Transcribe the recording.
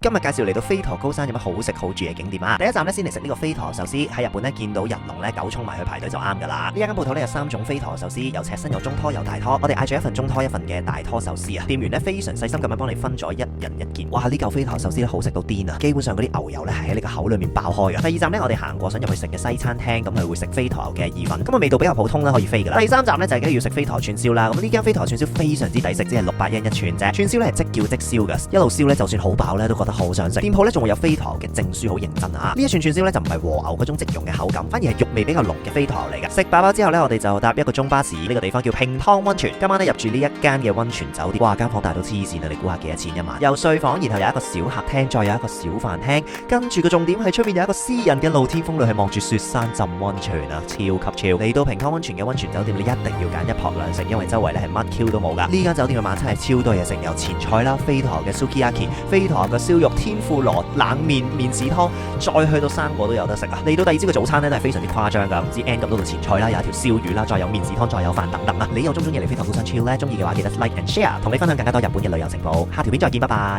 今日介紹嚟到飛驒高山有乜好食好住嘅景點啊！第一站咧先嚟食呢個飛驒壽司。喺日本咧見到人龍咧狗衝埋去排隊就啱噶啦。呢一間鋪頭咧有3種飛驒壽司，有赤身、有中拖、有大拖。我哋嗌咗一份中拖，一份嘅大拖壽司啊。店員咧非常細心咁樣幫你分咗一人一件。哇！呢嚿飛驒壽司咧好食到癲啊！基本上嗰啲牛油咧係喺你個口裏面爆開嘅。第二站咧我哋行過想入去食嘅西餐廳，咁佢會食飛驒嘅意粉，咁啊味道比較普通啦，可以飛噶啦。第三站咧就係要食飛驒串燒啦。咁呢間飛驒串燒非常之抵食，只係600yen一串啫。串燒咧係即叫即燒嘅，一路燒咧就算好飽咧都覺得好想食。店鋪咧仲會有飛驒嘅證書，好認真啊！呢一串串燒咧就唔係和牛嗰種即溶嘅口感，反而係肉味比較濃嘅飛驒嚟嘅。食飽飽之後咧，我哋就搭一個鐘巴士，呢個地方叫平湯溫泉。今晚咧入住呢一間嘅溫泉酒店，哇！間房大到黐線啊！你估下幾多錢一晚？有睡房，然後有一個小客廳，再有一個小飯廳，跟住個重點係出邊有一個私人嘅露天風呂，係望住雪山浸溫泉啊，超級超！嚟到平湯溫泉嘅溫泉酒店，你一定要揀一泊兩食，因為周圍咧係乜 Q 都冇噶。呢間酒店嘅晚餐係超多嘢食，有前菜啦，飛驒嘅 sukiyaki， 飛驒嘅燒肉天婦羅冷麵麵豉湯，再去到生果都有得食啊！嚟到第二朝嘅早餐咧都係非常之誇張噶，唔知 end 咁多道前菜啦，有一條燒魚啦，再有麵豉湯，再有飯等等啊！你又中唔中意嚟飛驒高山 chill 咧？中意嘅話記得 like and share， 同你分享更加多日本嘅旅遊情報。下條片再見，拜拜。